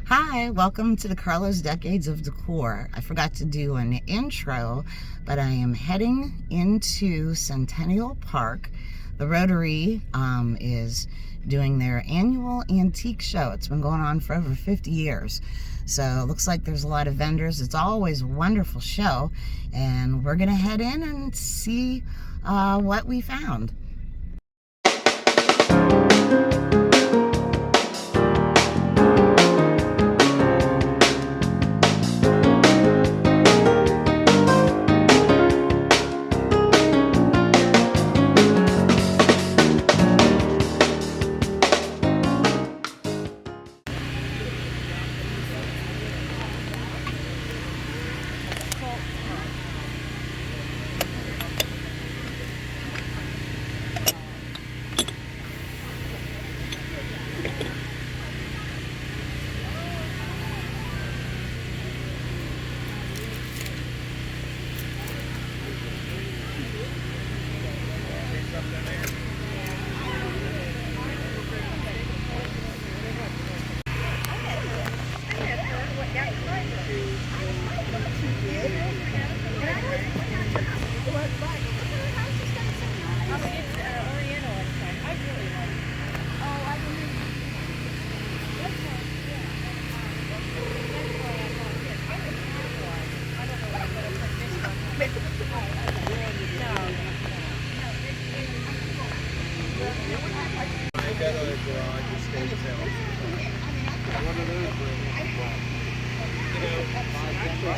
Hi, welcome to the Carlos Decades of Decor. I forgot to do an intro, but I am heading into Centennial Park. The Rotary is doing their annual antique show. It's been going on for over 50 years. So it looks like there's a lot of vendors. It's always a wonderful show. And we're going to head in and see what we found.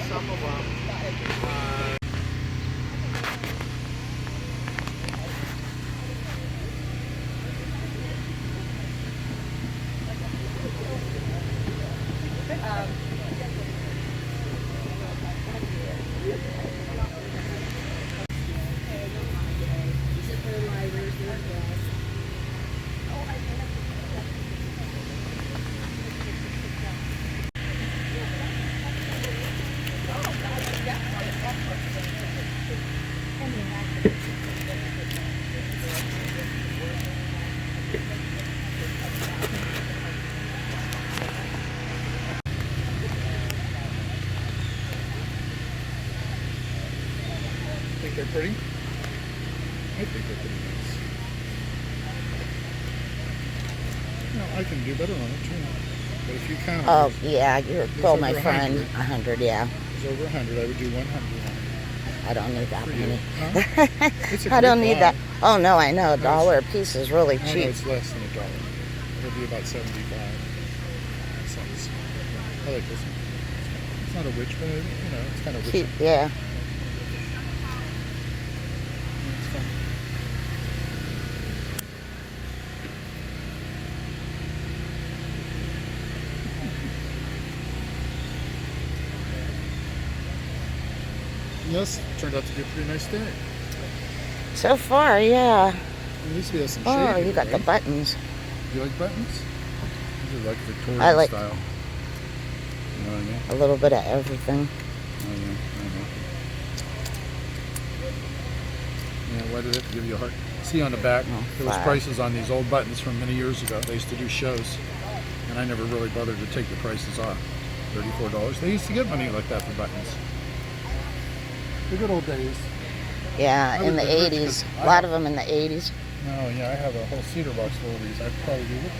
Some of them. Think they're pretty? I think they're pretty nice. No, I can do better on it too. But if you count, Oh, yeah, you're go, my over friend. 100. 100, yeah. It's over 100. I would do 100 on it. I don't need that For many. you. Huh? It's a I don't great need buy. that. Oh, no, I know. $1 a piece is really Oh, no, cheap. it's less than $1. It'll be about 75 cents. I like this one. It's not a witch, but it's kind of witchy. Cheap, yeah. It's fun. Yes, turned out to be a pretty nice day. So far, yeah. At least we have some shade. Oh, here, you got the right? buttons. You like buttons? These are like Victorian I like style. You know what I mean? a little bit of everything. I know. Yeah, why did they have to give you a heart? See on the back, Oh, there was flag. prices on these old buttons from many years ago. They used to do shows, and I never really bothered to take the prices off. $34. They used to get money like that for buttons. The good old days. Yeah, I in would the be rich 80s. 'cause A lot of them in the 80s. No, yeah, I have a whole cedar box full of these. I'd probably be rich.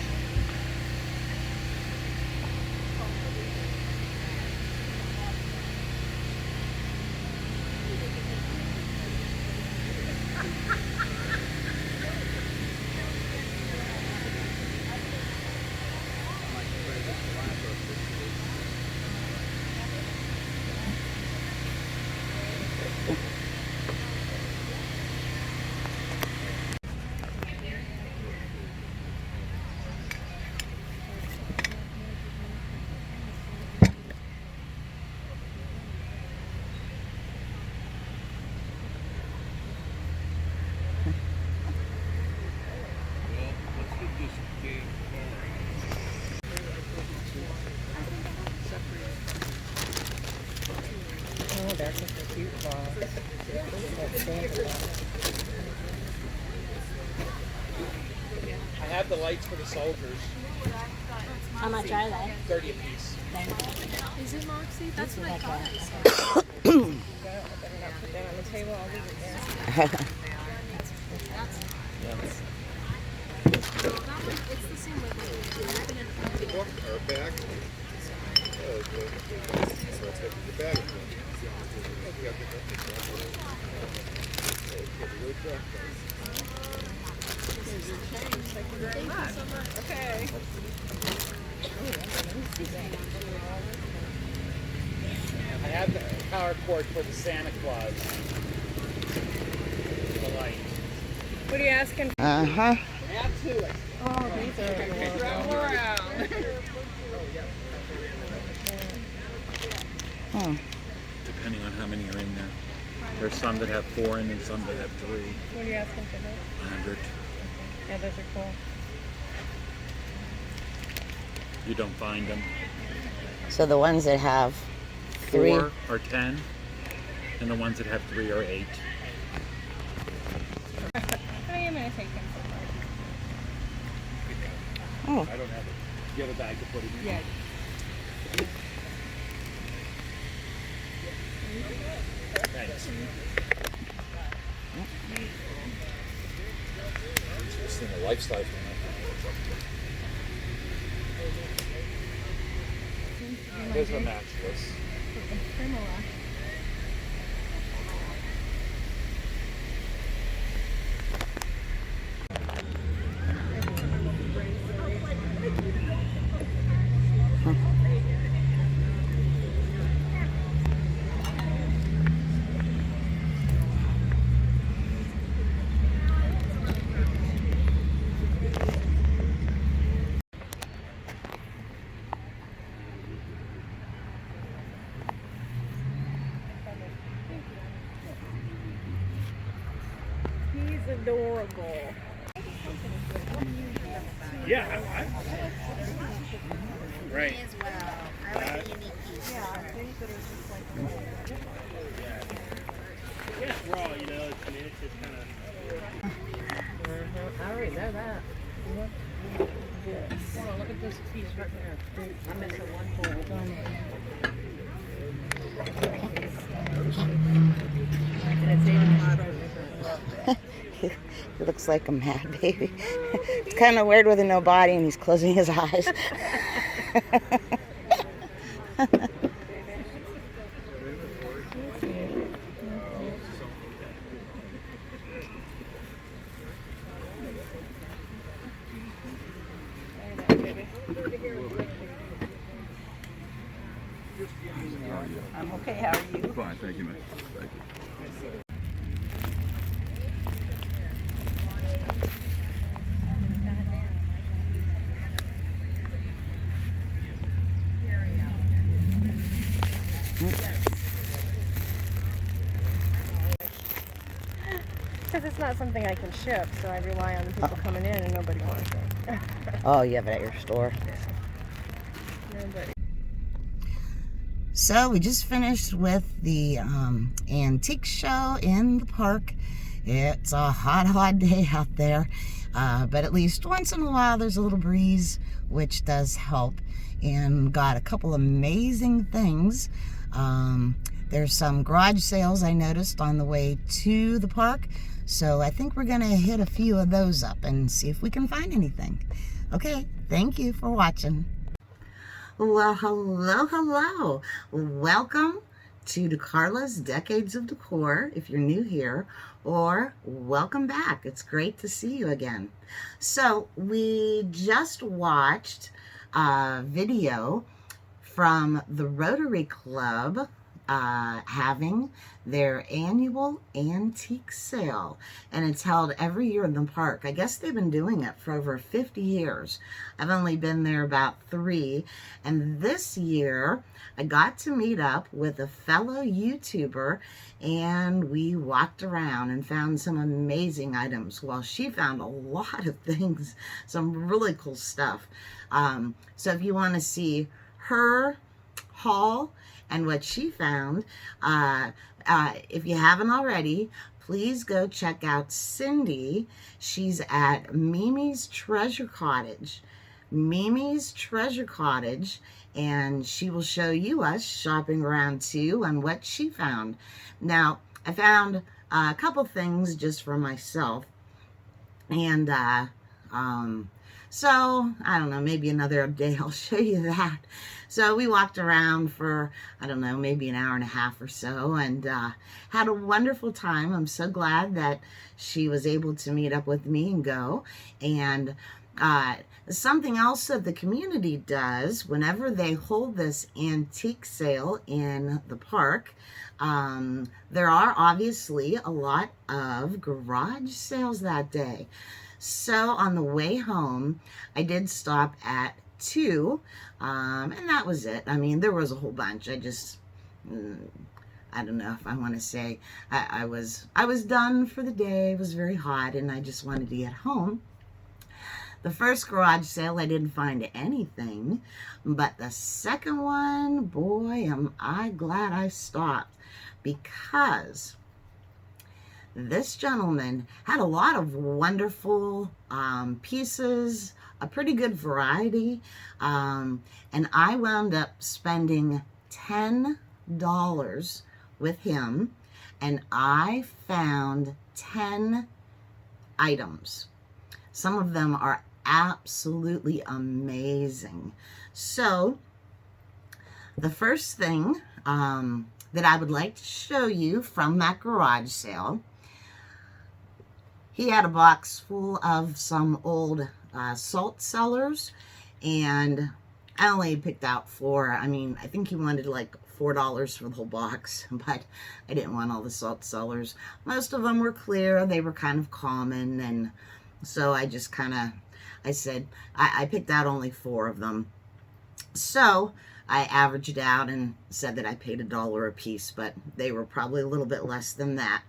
That's a cute ball. I have the lights for the soldiers. How much are they? 30 a piece. Is it Moxie? That's what I thought I saw. Better not put that on the table. I'll leave it there. It's the same with Our bag. Oh, okay. So let's get the bag. Thank you very much. Okay. I have the power cord for the Santa Claus. The light. What are you asking? Uh-huh. I have two. Oh, these are roll around. Oh. Depending on how many are in there. There's some that have 4 and then some that have 3. What are you asking for this? 100. Yeah, those are cool. You don't find them. So the ones that have 3. 4 are 10, and the ones that have 3 are 8. I am going to take them so far. Oh. I don't have it. Do you have a bag to put it in? Yeah. Thanks. Interesting, a lifestyle from Those are matchless. He's adorable. Yeah. Right. as well. I like the unique piece. Yeah, things that are just like Yeah, raw, you know, it's just kind of. I already know that. Look at this. Oh, look at this piece right there. I'm missing one fold. And it's even hotter. He looks like a mad baby. It's kind of weird with no body and he's closing his eyes. I'm okay. How are you? Fine, thank you, man. Thank you. Because it's not something I can ship, so I rely on the people coming in, and nobody wants it. Oh, you have it at your store. Nobody. So we just finished with the antique show in the park. It's a hot day out there, but at least once in a while there's a little breeze, which does help. And got a couple amazing things. There's some garage sales I noticed on the way to the park, so I think we're gonna hit a few of those up and see if we can find anything. Okay, thank you for watching. Well, hello. Welcome to DeCarla's Decades of Decor, if you're new here, or welcome back. It's great to see you again. So we just watched a video from the Rotary Club having their annual antique sale, and it's held every year in the park. I guess they've been doing it for over 50 years. I've only been there about 3, and this year I got to meet up with a fellow YouTuber, and we walked around and found some amazing items. Well, she found a lot of things, some really cool stuff. So if you want to see her haul and what she found, if you haven't already, please go check out Cindy. She's at Mimi's Treasure Cottage. Mimi's Treasure Cottage, and she will show you us shopping around too and what she found. Now, I found a couple things just for myself, and so I don't know, maybe another day I'll show you that. So we walked around for, I don't know, maybe an hour and a half or so, and had a wonderful time. I'm so glad that she was able to meet up with me and go. And something else that the community does whenever they hold this antique sale in the park, there are obviously a lot of garage sales that day. So on the way home, I did stop at 2, and that was it. I mean, there was a whole bunch. I don't know if I want to say I was done for the day. It was very hot, and I just wanted to get home. The first garage sale, I didn't find anything, but the second one, boy, am I glad I stopped, because this gentleman had a lot of wonderful pieces, a pretty good variety, and I wound up spending $10 with him, and I found 10 items. Some of them are absolutely amazing. So the first thing that I would like to show you from that garage sale, he had a box full of some old salt cellars, and I only picked out 4. I mean, I think he wanted like $4 for the whole box, but I didn't want all the salt cellars. Most of them were clear. They were kind of common, and so I just I said, I picked out only 4 of them. So I averaged out and said that I paid $1 a piece, but they were probably a little bit less than that.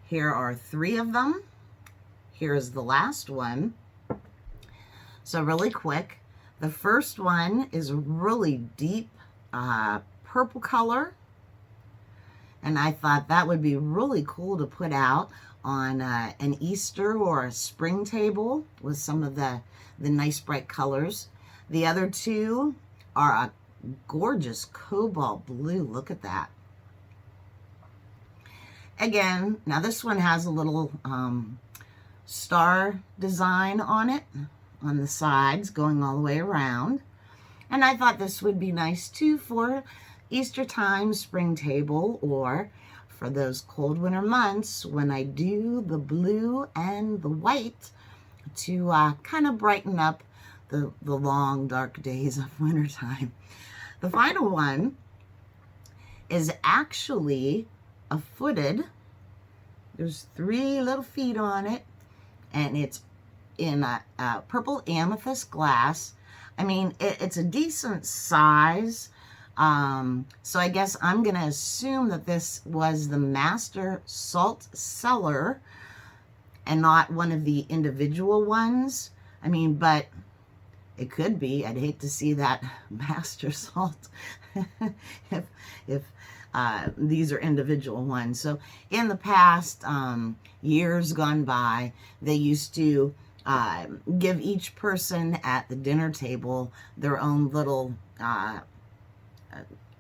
Here are 3 of them. Here's the last one. So really quick, the first one is a really deep purple color, and I thought that would be really cool to put out on an Easter or a spring table with some of the nice bright colors. The other 2 are a gorgeous cobalt blue. Look at that. Again, now this one has a little star design on it, on the sides, going all the way around. And I thought this would be nice too for Easter time, spring table, or for those cold winter months when I do the blue and the white to kind of brighten up the long dark days of wintertime. The final one is actually a footed. There's 3 little feet on it, and it's in a purple amethyst glass. I mean, it's a decent size. So I guess I'm going to assume that this was the master salt cellar and not one of the individual ones. I mean, but it could be. I'd hate to see that master salt if these are individual ones. So in the past, years gone by, they used to give each person at the dinner table their own little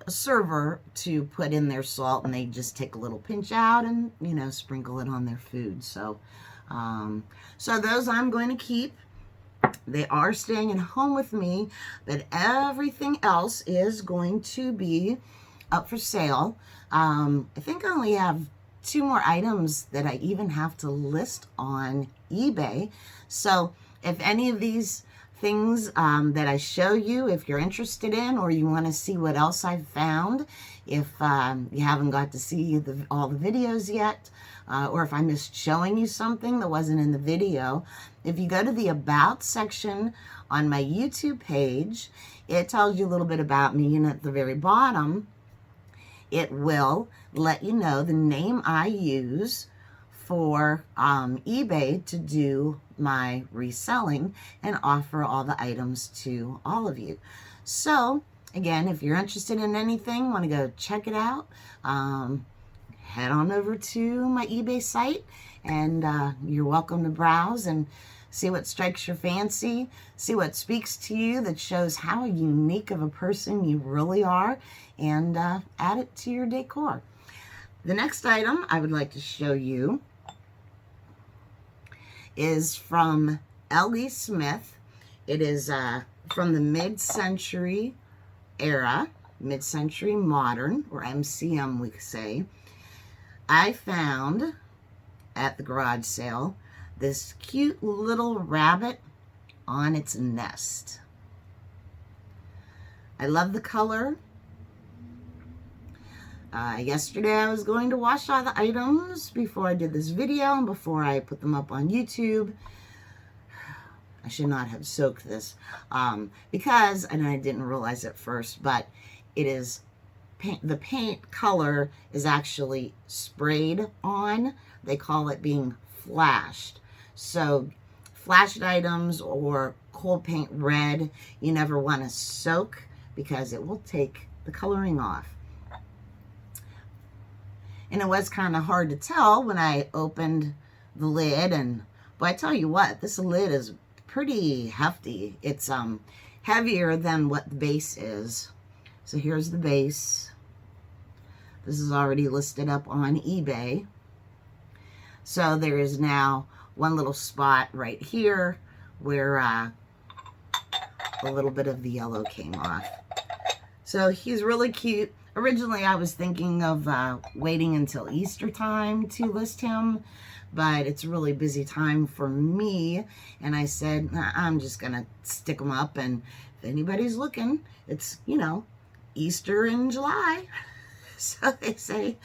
server to put in their salt, and they just take a little pinch out and, you know, sprinkle it on their food. So so those I'm going to keep. They are staying at home with me, but everything else is going to be up for sale. I think I only have 2 more items that I even have to list on eBay. So if any of these things that I show you, if you're interested in, or you want to see what else I've found, if you haven't got to see all the videos yet, or if I missed showing you something that wasn't in the video, if you go to the About section on my YouTube page, it tells you a little bit about me, and at the very bottom, it will let you know the name I use for eBay to do my reselling and offer all the items to all of you. So again, if you're interested in anything, want to go check it out, head on over to my eBay site, and you're welcome to browse and See what strikes your fancy. See what speaks to you, that shows how unique of a person you really are, and add it to your decor. The next item I would like to show you is from L.E. Smith. It is from the mid-century era, mid-century modern, or MCM we could say. I found at the garage sale this cute little rabbit on its nest. I love the color. Yesterday I was going to wash all the items before I did this video and before I put them up on YouTube. I should not have soaked this because, and I didn't realize at first, but it is the paint color is actually sprayed on. They call it being flashed. So flashed items or cold paint red, you never want to soak because it will take the coloring off. And it was kind of hard to tell when I opened the lid, and but I tell you what, this lid is pretty hefty. It's heavier than what the base is. So here's the base. This is already listed up on eBay. So there is now one little spot right here where a little bit of the yellow came off. So he's really cute. Originally, I was thinking of waiting until Easter time to list him, but it's a really busy time for me, and I said, I'm just going to stick him up, and if anybody's looking, it's, you know, Easter in July, so they say.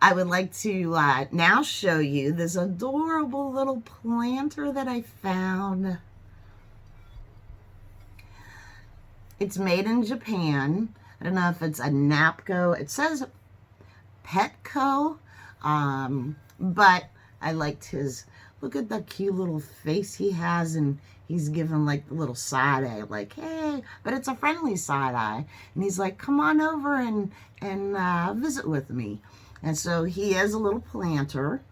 I would like to now show you this adorable little planter that I found. It's made in Japan. I don't know if it's a Napco. It says Petco, but I liked his, look at the cute little face he has, and he's giving like the little side eye, like, hey, but it's a friendly side eye. And he's like, come on over and visit with me. And so he is a little planter,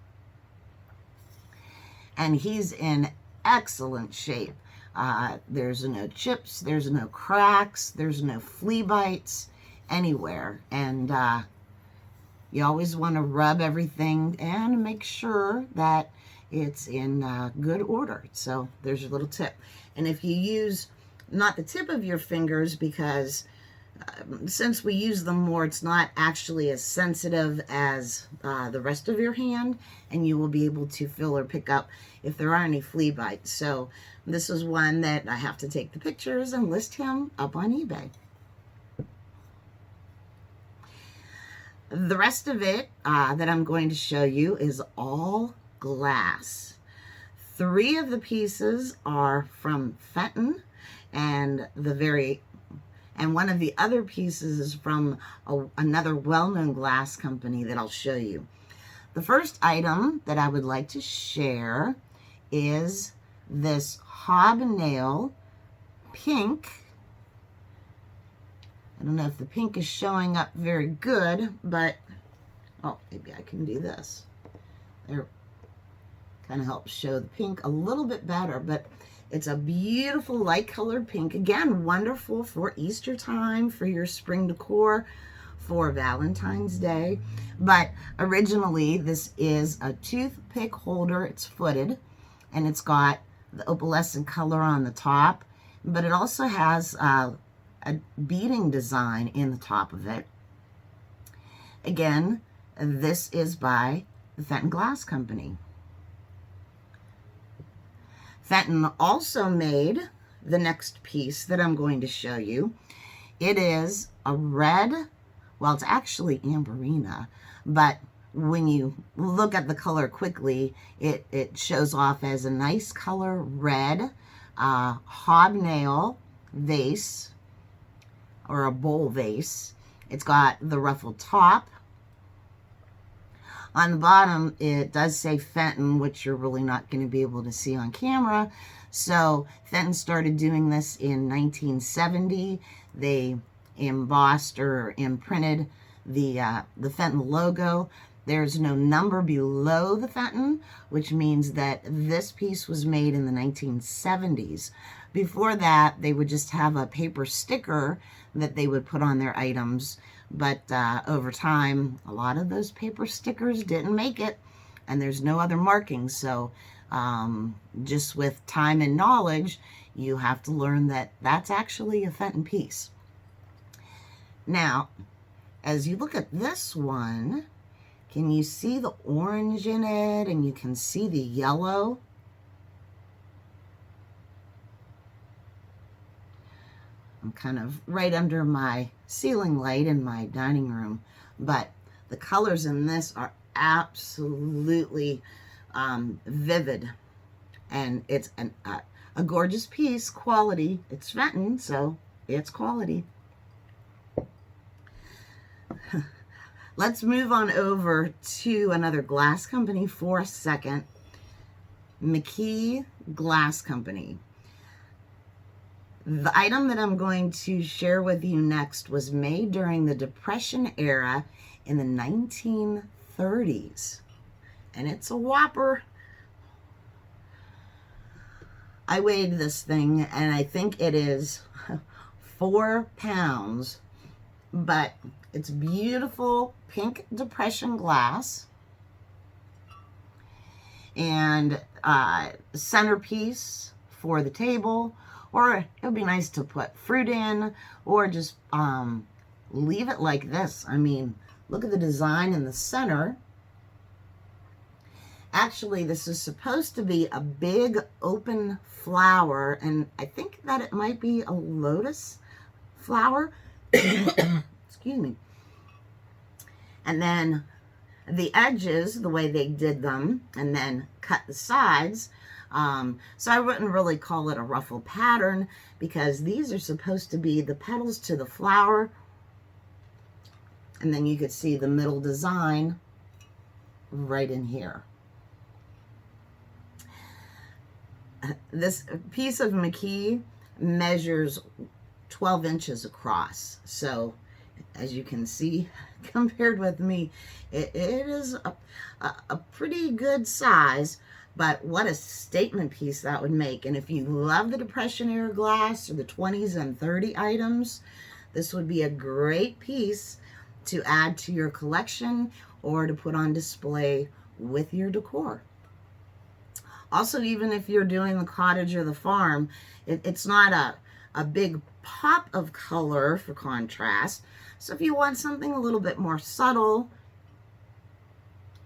and he's in excellent shape. There's no chips, there's no cracks, there's no flea bites anywhere. And you always want to rub everything and make sure that it's in good order. So there's your little tip. And if you use not the tip of your fingers, because since we use them more, it's not actually as sensitive as the rest of your hand, and you will be able to feel or pick up if there are any flea bites. So this is one that I have to take the pictures and list him up on eBay. The rest of it that I'm going to show you is all glass. 3 of the pieces are from Fenton, and one of the other pieces is from another well-known glass company that I'll show you. The first item that I would like to share is this hobnail pink. I don't know if the pink is showing up very good, but, oh, maybe I can do this. There, kind of helps show the pink a little bit better, but it's a beautiful light colored pink. Again, wonderful for Easter time, for your spring decor, for Valentine's Day. But originally, this is a toothpick holder. It's footed, and it's got the opalescent color on the top, but it also has a beading design in the top of it. Again, this is by the Fenton Glass Company. Fenton also made the next piece that I'm going to show you. It is a red, well, it's actually amberina, but when you look at the color quickly, it shows off as a nice color red hobnail vase, or a bowl vase. It's got the ruffled top. On the bottom, it does say Fenton, which you're really not going to be able to see on camera. So Fenton started doing this in 1970. They embossed or imprinted the Fenton logo. There's no number below the Fenton, which means that this piece was made in the 1970s. Before that, they would just have a paper sticker that they would put on their items. But over time, a lot of those paper stickers didn't make it, and there's no other markings. So just with time and knowledge, you have to learn that that's actually a Fenton piece. Now, as you look at this one, can you see the orange in it, and you can see the yellow? I'm kind of right under my ceiling light in my dining room, but the colors in this are absolutely vivid, and it's a gorgeous piece, quality. It's Fenton, so it's quality. Let's move on over to another glass company for a second. McKee Glass Company. The item that I'm going to share with you next was made during the Depression era in the 1930s. And it's a whopper. I weighed this thing, and I think it is 4 pounds. But it's beautiful pink Depression glass. And centerpiece for the table. Or it would be nice to put fruit in, or just leave it like this. I mean, look at the design in the center. Actually, this is supposed to be a big open flower, and I think that it might be a lotus flower. Excuse me. And then the edges, the way they did them, and then cut the sides. So I wouldn't really call it a ruffle pattern, because these are supposed to be the petals to the flower. And then you could see the middle design right in here. This piece of McKee measures 12 inches across. So as you can see, compared with me, it is a pretty good size. But what a statement piece that would make. And if you love the Depression era glass or the 20s and 30 items, this would be a great piece to add to your collection or to put on display with your decor. Also, even if you're doing the cottage or the farm, it's not a big pop of color for contrast. So if you want something a little bit more subtle,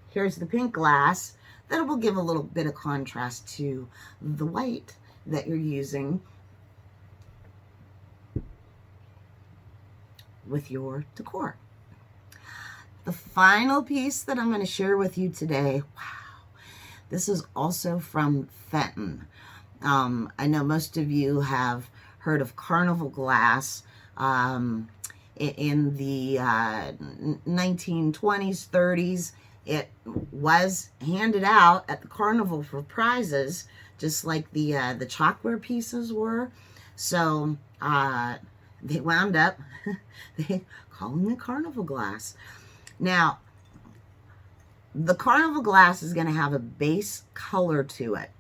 here's the pink glass. That will give a little bit of contrast to the white that you're using with your decor. The final piece that I'm going to share with you today, wow, this is also from Fenton. I know most of you have heard of carnival glass. In the 1920s, 30s, it was handed out at the carnival for prizes, just like the chalkware pieces were. So they wound up calling it carnival glass. Now, the carnival glass is going to have a base color to it.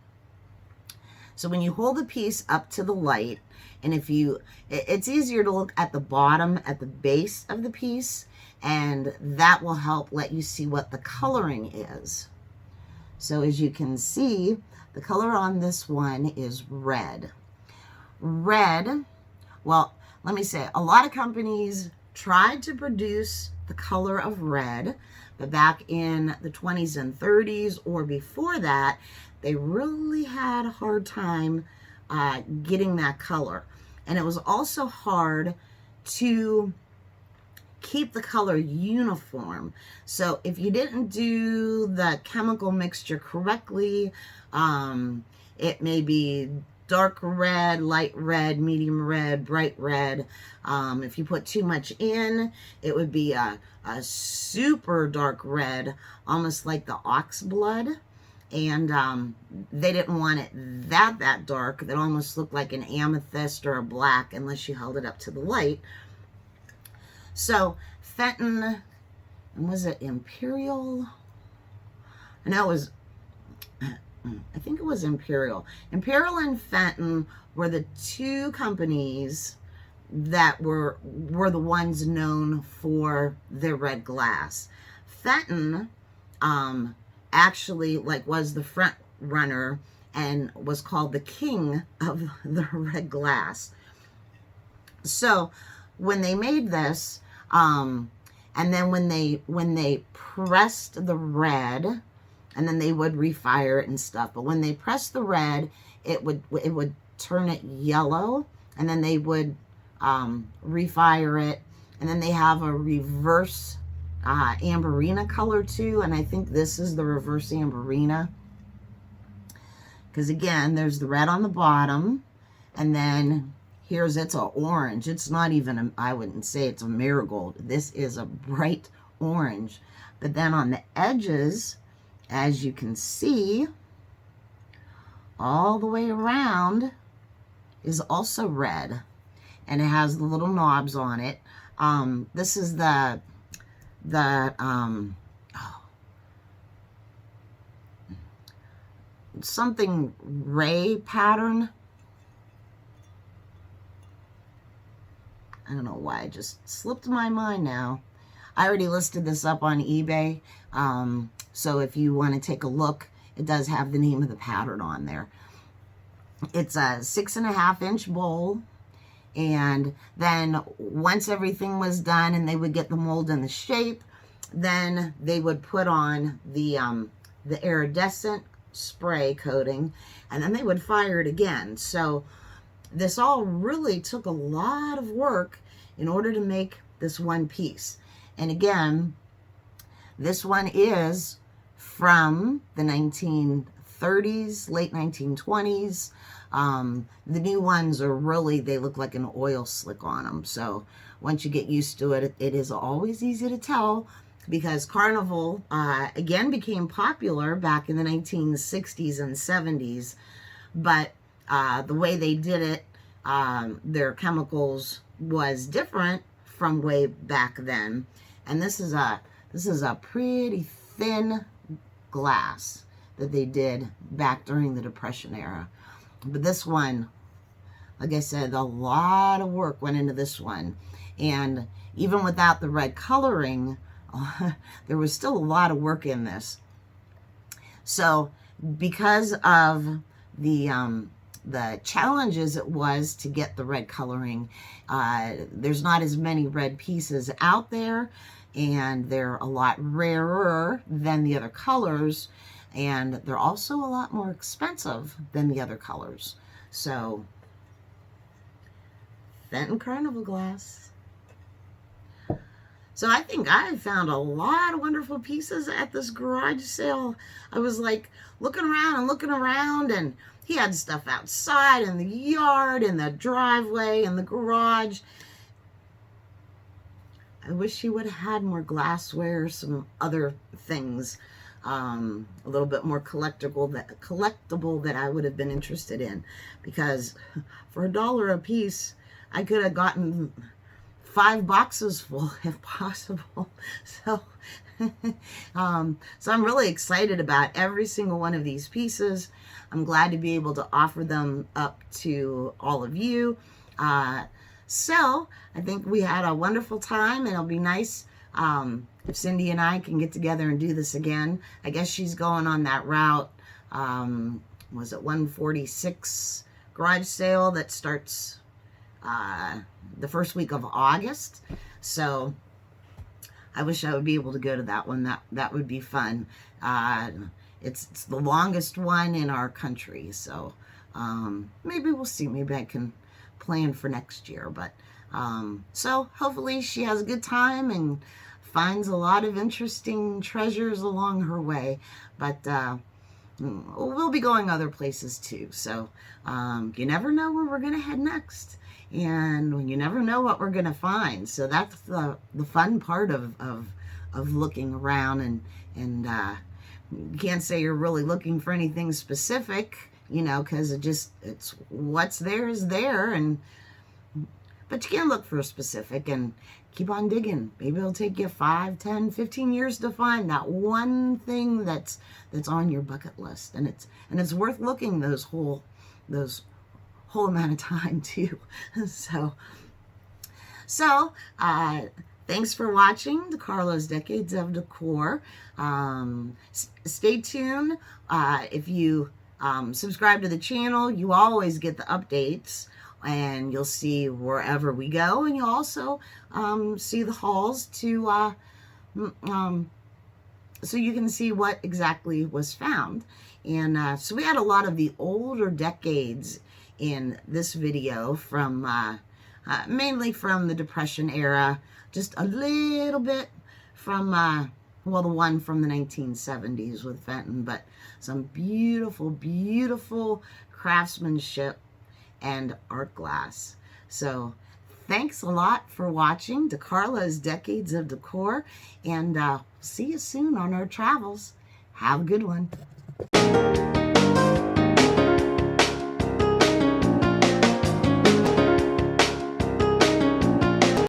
So when you hold the piece up to the light, and it's easier to look at the bottom, at the base of the piece, and that will help let you see what the coloring is. So as you can see, the color on this one is red. Red, well, let me say, a lot of companies tried to produce the color of red, but back in the 20s and 30s or before that, they really had a hard time getting that color. And it was also hard to keep the color uniform. So if you didn't do the chemical mixture correctly, it may be dark red, light red, medium red, bright red. If you put too much in, it would be a super dark red, almost like the ox blood. And they didn't want it that dark. That almost looked like an amethyst or a black unless you held it up to the light. So Fenton And was it Imperial? No, it was, I think it was Imperial. Imperial and Fenton were the two companies that were the ones known for their red glass. Fenton actually was the front runner and was called the king of the red glass. So when they made this, and then when they pressed the red, and then they would refire it and stuff. But when they pressed the red, it would turn it yellow, and then they would refire it, and then they have a reverse amberina color too, and I think this is the reverse amberina, because again, there's the red on the bottom, and then here's it's a orange. It's not even I wouldn't say it's a marigold. This is a bright orange. But then on the edges, as you can see, all the way around is also red, and it has the little knobs on it. This is the something ray pattern. I don't know why, it just slipped my mind now. I already listed this up on eBay, so if you want to take a look, it does have the name of the pattern on there. It's a 6.5-inch bowl, and then once everything was done and they would get the mold and the shape, then they would put on the iridescent spray coating, and then they would fire it again. So this all really took a lot of work in order to make this one piece. And again, this one is from the 1930s, late 1920s. The new ones are really, they look like an oil slick on them. So once you get used to it, it is always easy to tell, because Carnival, again, became popular back in the 1960s and 70s. But the way they did it, their chemicals was different from way back then. And this is a pretty thin glass that they did back during the Depression era. But this one, like I said, a lot of work went into this one. And even without the red coloring, there was still a lot of work in this. So because of the challenges it was to get the red coloring, there's not as many red pieces out there, and they're a lot rarer than the other colors, and they're also a lot more expensive than the other colors. So Fenton Carnival glass. So I think I found a lot of wonderful pieces at this garage sale. I was like looking around, and he had stuff outside in the yard, in the driveway, in the garage. I wish he would have had more glassware, some other things, a little bit more collectible that I would have been interested in, because for $1 a piece, I could have gotten 5 boxes full if possible. So, so I'm really excited about every single one of these pieces. I'm glad to be able to offer them up to all of you. So I think we had a wonderful time, and it'll be nice if Cindy and I can get together and do this again. I guess she's going on that route. Was it 146 garage sale that starts the first week of August? So I wish I would be able to go to that one. That would be fun. It's the longest one in our country, so maybe we'll see. Maybe I can plan for next year. But so hopefully she has a good time and finds a lot of interesting treasures along her way. But we'll be going other places too. So you never know where we're going to head next, and you never know what we're going to find. So that's the fun part of looking around, and you can't say you're really looking for anything specific, you know, because it's what's there is there. But you can look for a specific and keep on digging. Maybe it'll take you 5, 10, 15 years to find that one thing that's on your bucket list. And it's worth looking those whole amount of time too. So thanks for watching DeCarlo's Decades of Decor. Stay tuned. If you subscribe to the channel, you always get the updates, and you'll see wherever we go, and you'll also see the hauls to so you can see what exactly was found. And so we had a lot of the older decades in this video, from mainly from the Depression era, just a little bit from well, the one from the 1970s with Fenton, but some beautiful, beautiful craftsmanship and art glass. So thanks a lot for watching DeCarlo's Decades of Decor, and see you soon on our travels. Have a good one.